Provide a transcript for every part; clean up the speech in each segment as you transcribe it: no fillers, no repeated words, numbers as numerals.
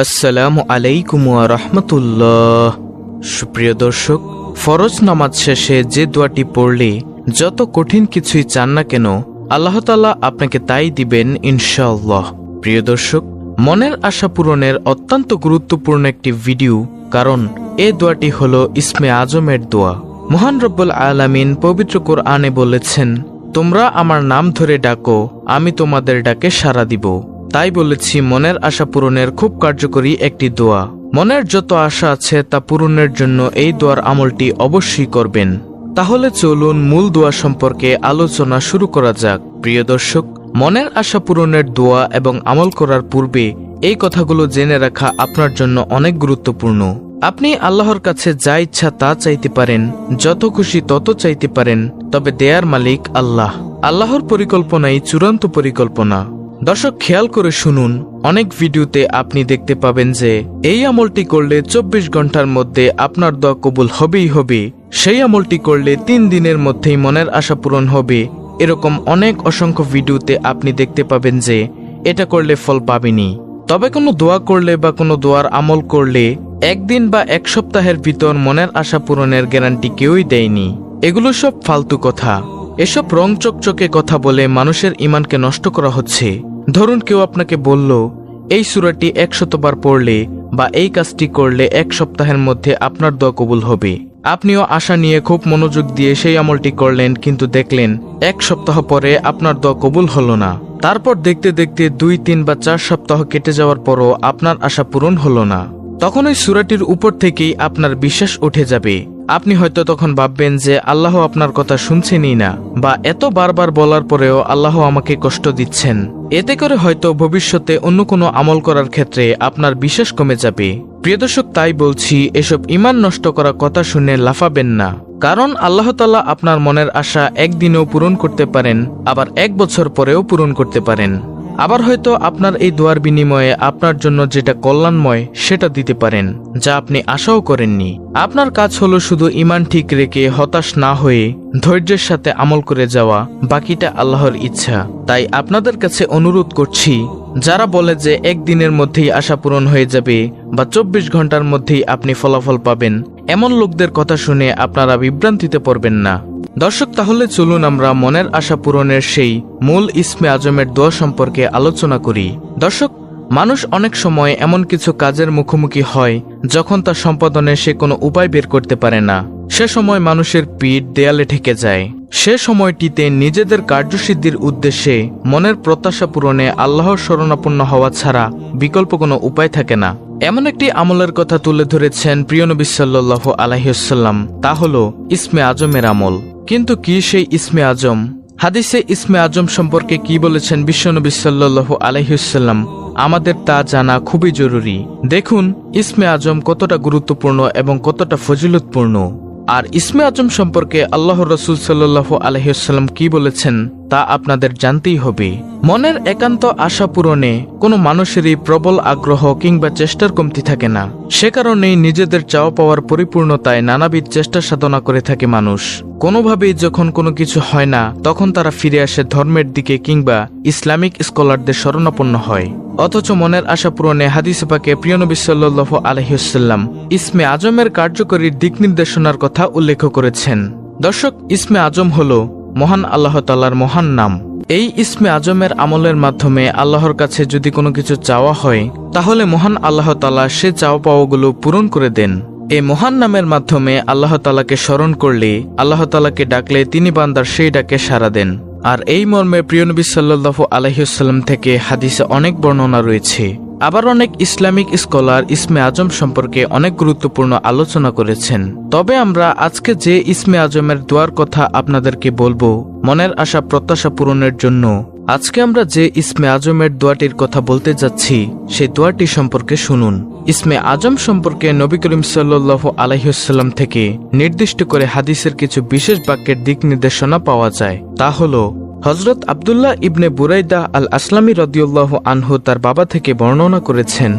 আসসালামু আলাইকুম ওয়া রাহমাতুল্লাহ। সুপ্রিয় দর্শক, ফরজ নামাজ শেষে যে দোয়াটি পড়লে যত কঠিন কিছুই চান না কেন আল্লাহ তাআলা আপনাকে তাই দিবেন ইনশাআল্লাহ। প্রিয় দর্শক, মনের আশা পূরণের অত্যন্ত গুরুত্বপূর্ণ একটি ভিডিও, কারণ এই দোয়াটি হলো ইসমে আজমের দোয়া। মহান রব্বুল আলামিন পবিত্র কোরআনে বলেছেন, তোমরা আমার নাম ধরে ডাকো, আমি তোমাদের ডাকে সাড়া দিব। তাই বলেছি, মনের আশা পূরণের খুব কার্যকরী একটি দোয়া। মনের যত আশা আছে তা পূরণের জন্য এই দোয়ার আমলটি অবশ্যই করবেন। তাহলে চলুন মূল দোয়া সম্পর্কে আলোচনা শুরু করা যাক। প্রিয় দর্শক, মনের আশা পূরণের দোয়া এবং আমল করার পূর্বে এই কথাগুলো জেনে রাখা আপনার জন্য অনেক গুরুত্বপূর্ণ। আপনি আল্লাহর কাছে যা ইচ্ছা তা চাইতে পারেন, যত খুশি তত চাইতে পারেন, তবে দেয়ার মালিক আল্লাহ। আল্লাহর পরিকল্পনাই চূড়ান্ত পরিকল্পনা। দর্শক, খেয়াল করে শুনুন, অনেক ভিডিওতে আপনি দেখতে পাবেন যে এই আমলটি করলে 24 ঘন্টার মধ্যে আপনার দোয়া কবুল হবেই হবে, সেই আমলটি করলে 3 দিনের মধ্যেই মনের আশা পূরণ হবে। এরকম অনেক অসংখ্য ভিডিওতে আপনি দেখতে পাবেন যে এটা করলে ফল পাবেনি। তবে কোনো দোয়া করলে বা কোনো দোয়ার আমল করলে একদিন বা এক সপ্তাহের ভিতর মনের আশা পূরণের গ্যারান্টি কেউই দেয়নি। এগুলো সব ফালতু কথা। এসব রং চকচকে কথা বলে মানুষের ঈমানকে নষ্ট করা হচ্ছে। ধরুন, কেউ আপনাকে বলল এই সূরাটি 100 বার পড়লে বা এই কাজটি করলে 1 সপ্তাহের মধ্যে আপনার দোয়া কবুল হবে। আপনিও আশা নিয়ে খুব মনোযোগ দিয়ে সেই আমলটি করলেন, কিন্তু দেখলেন 1 সপ্তাহ পরে আপনার দোয়া কবুল হলো না। তারপর দেখতে দেখতে 2, 3 বা 4 সপ্তাহ কেটে যাওয়ার পরও আপনার আশা পূরণ হলো না। তখন ওই সূরাটির উপর থেকেই আপনার বিশ্বাস উঠে যাবে। আপনি হয়তো তখন ভাববেন যে আল্লাহ আপনার কথা শুনছেনই না, বা এত বারবার বলার পরেও আল্লাহ আমাকে কষ্ট দিচ্ছেন। এতে করে হয়তো ভবিষ্যতে অন্য কোনো আমল করার ক্ষেত্রে আপনার বিশ্বাস কমে যাবে। প্রিয় দর্শক, তাই বলছি, এসব ঈমান নষ্ট করা কথা শুনে লাফাবেন না। কারণ আল্লাহ তাআলা আপনার মনের আশা একদিনেও পূরণ করতে পারেন, আবার 1 বছর পরেও পূরণ করতে পারেন। আবার হয়তো আপনার এই দোয়ার বিনিময়ে আপনার জন্য যেটা কল্যাণময় সেটা দিতে পারেন, যা আপনি আশাও করেননি। আপনার কাজ হলো শুধু ঈমান ঠিক রেখে হতাশ না হয়ে ধৈর্যের সাথে আমল করে যাওয়া, বাকিটা আল্লাহর ইচ্ছা। তাই আপনাদের কাছে অনুরোধ করছি, যারা বলে যে একদিনের মধ্যেই আশা পূরণ হয়ে যাবে বা 24 ঘন্টার মধ্যেই আপনি ফলাফল পাবেন, এমন লোকদের কথা শুনে আপনারা বিভ্রান্তিতে পড়বেন না। দর্শক, তাহলে চলুন আমরা মনের আশা পূরণের সেই মূল ইসমে আজমের দোয়া সম্পর্কে আলোচনা করি। দর্শক, মানুষ অনেক সময় এমন কিছু কাজের মুখোমুখি হয় যখন তা সম্পাদনে সে কোনো উপায় বের করতে পারে না। সে সময় মানুষের পিঠ দেয়ালে ঠেকে যায়। সে সময়টিতে নিজেদের কার্যসিদ্ধির উদ্দেশ্যে মনের প্রত্যাশা পূরণে আল্লাহর শরণাপন্ন হওয়া ছাড়া বিকল্প কোনো উপায় থাকে না। এমন একটি আমলের কথা তুলে ধরেছেন প্রিয় নবী সাল্লাল্লাহু আলাইহি ওয়াসাল্লাম, তা হলো ইসমে আজমের আমল। কিন্তু কি সেই ইসমে আজম? হাদিসে ইসমে আজম সম্পর্কে কি বলেছেন বিশ্বনবী সাল্লাল্লাহু আলাইহি ওয়াসাল্লাম, আমাদের তা জানা খুবই জরুরি। দেখুন ইসমে আজম কতটা গুরুত্বপূর্ণ এবং কতটা ফজিলতপূর্ণ। আর ইসমে আজম সম্পর্কে আল্লাহর রাসূল সাল্লাল্লাহু আলাইহি ওয়াসাল্লাম কি বলেছেন তা আপনাদের জানতেই হবে। মনের একান্ত আশা পূরণে কোনো মানুষেরই প্রবল আগ্রহ কিংবা চেষ্টার কমতি থাকে না। সে কারণেই নিজেদের চাওয়া পাওয়ার পরিপূর্ণতায় নানাবিধ চেষ্টা সাধনা করে থাকে মানুষ। কোনোভাবেই যখন কোনো কিছু হয় না, তখন তারা ফিরে আসে ধর্মের দিকে কিংবা ইসলামিক স্কলারদের শরণাপন্ন হয়। অথচ মনের আশা পূরণে হাদিসে পাকে প্রিয় নবী সাল্লাল্লাহু আলাইহি ওয়াসাল্লাম ইসমে আজমের কার্যকরী দিক নির্দেশনার কথা উল্লেখ করেছেন। দর্শক, ইসমে আজম হলো মহান আল্লাহ তাআলার মহান নাম। এই ইসমে আজমের আমলের মাধ্যমে আল্লাহর কাছে যদি কোনো কিছু চাওয়া হয়, তাহলে মহান আল্লাহ তাআলা সে চাওয়া পাওয়াগুলো পূরণ করে দেন। এই মহান নামের মাধ্যমে আল্লাহ তাআলাকে স্মরণ করলে, আল্লাহ তাআলাকে ডাকলে তিনি বান্দার সেই ডাকে সাড়া দেন। আর এই মর্মে প্রিয় নবী সাল্লাল্লাহু আলাইহি ওয়াসাল্লাম থেকে হাদিসে অনেক বর্ণনা রয়েছে। আবার অনেক ইসলামিক স্কলার ইসমে আজম সম্পর্কে অনেক গুরুত্বপূর্ণ আলোচনা করেছেন। তবে আমরা আজকে যে ইসমে আজমের দোয়ার কথা আপনাদেরকে বলবো মনের আশা প্রত্যাশা পূরণের জন্য, আজকে আমরা যে ইসমে আজমের দোয়াটির কথা বলতে যাচ্ছি সেই দোয়াটি সম্পর্কে শুনুন। ইসমে আজম সম্পর্কে নবী করিম সাল্লাল্লাহু আলাইহি ওয়াসাল্লাম থেকে নির্দিষ্ট করে হাদিসের কিছু বিশেষ বাক্যের দিক নির্দেশনা পাওয়া যায়। তা হলো, হযরত আব্দুল্লাহ ইবনে বুরাইদা আল আসলামী রাদিয়াল্লাহু আনহু তার বাবা থেকে বর্ণনা করেছেন,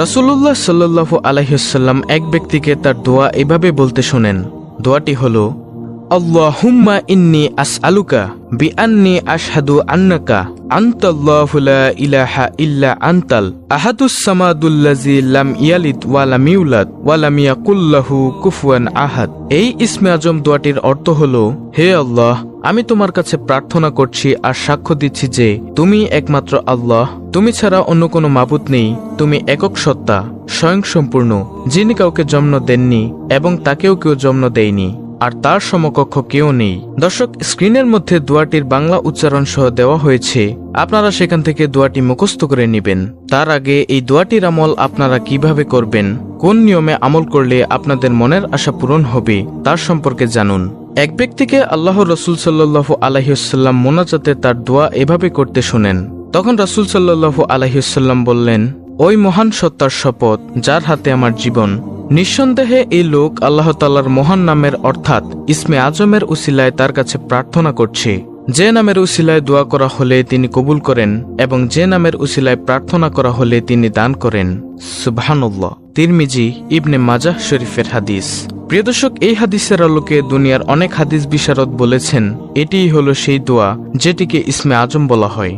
রাসূলুল্লাহ সাল্লাল্লাহু আলাইহি ওয়াসাল্লাম এক ব্যক্তিকে তার দোয়া এভাবে বলতে শোনেন। দোয়াটি হলো, আল্লাহুম্মা ইন্নী আসআলুকা বিআন্নী আশহাদু আন্নাকা আনতাল্লাহু লা ইলাহা ইল্লা আনতাল আহাদুস সামাদুল্লাযী লাম ইয়ালিদ ওয়া লাম ইউলাদ ওয়া লাম ইয়াকুল লাহু কুফুয়ান আহাদ। এই ইসমে আজম দোয়াটির অর্থ হলো, হে আল্লাহ, আমি তোমার কাছে প্রার্থনা করছি আর সাক্ষ্য দিচ্ছি যে তুমি একমাত্র আল্লাহ, তুমি ছাড়া অন্য কোনো মাবুদ নেই, তুমি একক সত্তা, স্বয়ংসম্পূর্ণ, যিনি কাউকে জন্ম দেননি এবং তাকেও কেউ জন্ম দেয়নি, আর তার সমকক্ষ কেউ নেই। দর্শক, স্ক্রিনের মধ্যে দোয়াটির বাংলা উচ্চারণ সহ দেওয়া হয়েছে, আপনারা সেখান থেকে দোয়াটি মুখস্থ করে নেবেন। তার আগে এই দোয়াটির আমল আপনারা কিভাবে করবেন, কোন নিয়মে আমল করলে আপনাদের মনের আশা পূরণ হবে, তার সম্পর্কে জানুন। এক ব্যক্তিকে আল্লাহ রসুল সাল্লাল্লাহু আলাইহি ওয়াসাল্লাম মোনাজাতে তার দোয়া এভাবে করতে শোনেন। তখন রাসূল সাল্লাল্লাহু আলাইহি ওয়াসাল্লাম বললেন, ওই মহান সত্তার শপথ যার হাতে আমার জীবন, নিঃসন্দেহে এই লোক আল্লাহ তাআলার মহান নামের অর্থাৎ ইসমে আজমের উসিলায় তার কাছে প্রার্থনা করছে। যে নামের উসিলায় দোয়া করা হলে তিনি কবুল করেন এবং যে নামের উসিলায় প্রার্থনা করা হলে তিনি দান করেন। সুবহানাল্লাহ। তিরমিজি, ইবনে মাজাহ শরীফের হাদিস। প্রিয় দর্শক, এই হাদিসের আলোকে দুনিয়ার অনেক হাদিস বিশারদ বলেছেন এটিই হলো সেই দোয়া যেটিকে ইসমে আজম বলা হয়।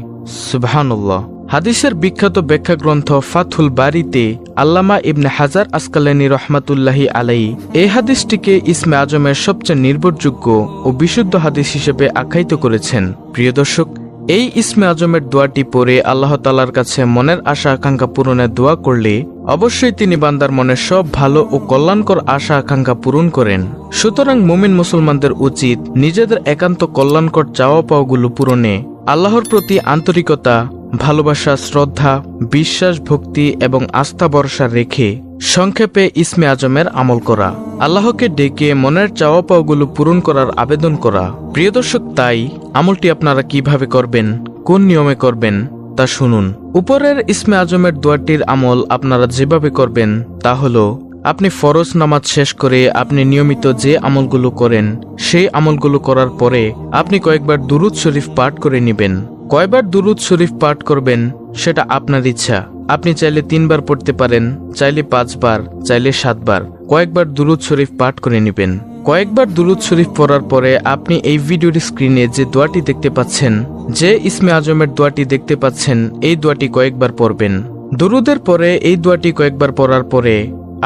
সুবহানাল্লাহ। হাদিসের বিখ্যাত ব্যাখ্যা গ্রন্থ ফাথুল বারিতে আল্লামা ইবনে হাজার আসকালানী রহমাতুল্লাহি আলাইহি এই হাদিসটিকে ইসমে আজমের সবচেয়ে নির্ভরযোগ্য ও বিশুদ্ধ হাদিস হিসেবে আখ্যায়িত করেছেন। প্রিয় দর্শক, এই ইসমে আজমের দোয়াটি পড়ে আল্লাহ তাআলার কাছে মনের আশা আকাঙ্ক্ষা পূরণের দোয়া করলে অবশ্যই তিনি বান্দার মনের সব ভালো ও কল্যাণকর আশা আকাঙ্ক্ষা পূরণ করেন। সুতরাং মুমিন মুসলমানদের উচিত নিজেদের একান্ত কল্যাণকর চাওয়া পাওয়াগুলো পূরণে আল্লাহর প্রতি আন্তরিকতা, ভালোবাসা, শ্রদ্ধা, বিশ্বাস, ভক্তি এবং আস্থা ভরসা রেখে সংক্ষেপে ইসমে আজমের আমল করা, আল্লাহকে ডেকে মনের চাওয়া পাওয়াগুলো পূরণ করার আবেদন করা। প্রিয় দর্শক, তাই আমলটি আপনারা কিভাবে করবেন, কোন নিয়মে করবেন তা শুনুন। উপরের ইসমে আজমের দোয়াটির আমল আপনারা যেভাবে করবেন তা হলো, আপনি ফরজ নামাজ শেষ করে আপনি নিয়মিত যে আমলগুলো করেন সেই আমলগুলো করার পরে আপনি কয়েকবার দুরূদ শরীফ পাঠ করে নেবেন। কয়বার দুরূদ শরীফ পাঠ করবেন সেটা আপনার ইচ্ছা। আপনি চাইলে 3 বার পড়তে পারেন, চাইলে 5 বার, চাইলে 7 বার। কয়েকবার দুরূদ শরীফ পাঠ করে নেবেন। কয়েকবার দুরূদ শরীফ পড়ার পরে আপনি এই ভিডিওর স্ক্রিনে যে দোয়াটি দেখতে পাচ্ছেন, যে ইসমে আজমের দোয়াটি দেখতে পাচ্ছেন, এই দোয়াটি কয়েকবার পড়বেন। দুরূদের পরে এই দোয়াটি কয়েকবার পড়ার পরে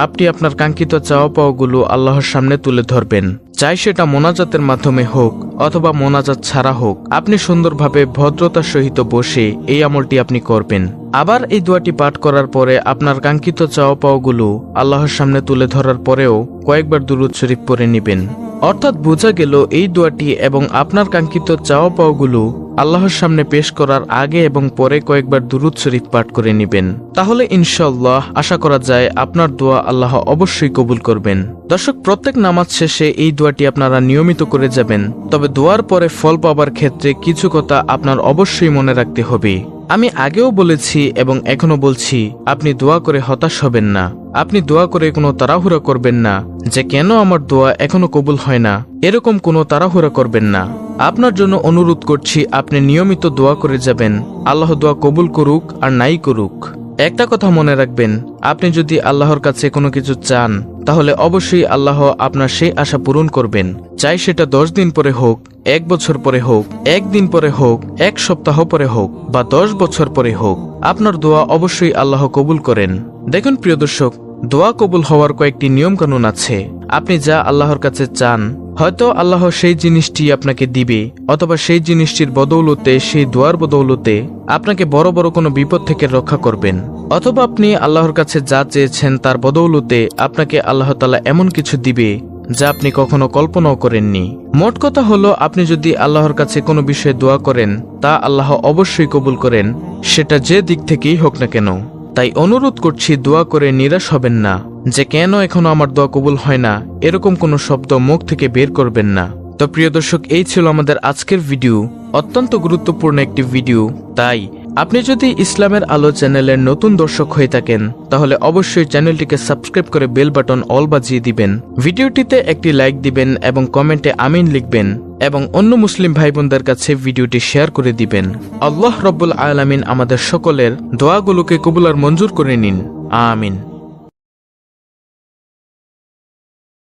আপনি আপনার কাঙ্ক্ষিত চাওয়া পাওয়াগুলো আল্লাহর সামনে তুলে ধরবেন। চাই সেটা মোনাজাতের মাধ্যমে হোক অথবা মোনাজাত ছাড়া হোক, আপনি সুন্দরভাবে ভদ্রতার সহিত বসে এই আমলটি আপনি করবেন। আবার এই দোয়াটি পাঠ করার পরে আপনার কাঙ্ক্ষিত চাওয়া পাওয়াগুলো আল্লাহর সামনে তুলে ধরার পরেও কয়েকবার দুরূদ শরীফ পড়ে নেবেন। অর্থাৎ বোঝা গেল এই দোয়াটি এবং আপনার কাঙ্ক্ষিত চাওয়া পাওয়াগুলো আল্লাহর সামনে পেশ করার আগে এবং পরে কয়েকবার দুরূদ শরীফ পাঠ করে নেবেন। তাহলে ইনশাআল্লাহ আশা করা যায় আপনার দোয়া আল্লাহ অবশ্যই কবুল করবেন। দর্শক, প্রত্যেক নামাজ শেষে এই দোয়াটি আপনারা নিয়মিত করে যাবেন। তবে দোয়ার পরে ফল পাবার ক্ষেত্রে কিছু কথা আপনার অবশ্যই মনে রাখতে হবে। আমি আগেও বলেছি এবং এখনো বলছি, আপনি দোয়া করে হতাশ হবেন না। আপনি দোয়া করে কোনো তাড়াহুড়া করবেন না যে কেন আমার দোয়া এখনো কবুল হয় না, এরকম কোনো তাড়াহুড়া করবেন না। আপনার জন্য অনুরোধ করছি, আপনি নিয়মিত দোয়া করে যাবেন। আল্লাহ দোয়া কবুল করুক আর নাই করুক, একটা কথা মনে রাখবেন, আপনি যদি আল্লাহর কাছে কোনো কিছু চান তাহলে অবশ্যই আল্লাহ আপনার সেই আশা পূরণ করবেন। চাই সেটা 10 দিন পরে হোক, 1 বছর পরে হোক, 1 দিন পরে হোক, 1 সপ্তাহ পরে হোক বা 10 বছর পরে হোক, আপনার দোয়া অবশ্যই আল্লাহ কবুল করেন। দেখুন প্রিয় দর্শক, দোয়া কবুল হওয়ার কয়েকটি নিয়ম কানুন আছে। আপনি যা আল্লাহর কাছে চান, হয়তো আল্লাহ সেই জিনিসটি আপনাকে দিবে অথবা সেই জিনিসটির বদৌলতে, সেই দোয়ার বদৌলতে আপনাকে বড় বড় কোনো বিপদ থেকে রক্ষা করবেন, অথবা আপনি আল্লাহর কাছে যা চেয়েছেন তার বদৌলতে আপনাকে আল্লাহ তাআলা এমন কিছু দিবে যা আপনি কখনো কল্পনাও করেননি। মোট কথা হলো, আপনি যদি আল্লাহর কাছে কোনো বিষয়ে দোয়া করেন তা আল্লাহ অবশ্যই কবুল করেন, সেটা যে দিক থেকেই হোক না কেন। তাই অনুরোধ করছি, দোয়া করে নিরাশ হবেন না যে কেন এখনো আমার দোয়া কবুল হয় না, এরকম কোনো শব্দ মুখ থেকে বের করবেন না। তো প্রিয় দর্শক, এই ছিল আমাদের আজকের ভিডিও, অত্যন্ত গুরুত্বপূর্ণ একটি ভিডিও। তাই আপনি যদি ইসলামের আলো চ্যানেলের নতুন দর্শক হয়ে থাকেন তাহলে অবশ্যই চ্যানেলটিকে সাবস্ক্রাইব করে বেল বাটন অল বাজিয়ে দিবেন। ভিডিওটিতে একটি লাইক দিবেন এবং কমেন্টে আমিন লিখবেন এবং অন্য মুসলিম ভাই বোনদের কাছে ভিডিওটি শেয়ার করে দিবেন। আল্লাহ রব্বুল আলামিন আমাদের সকলের দোয়াগুলোকে কবুল আর মঞ্জুর করে নিন। আমিন।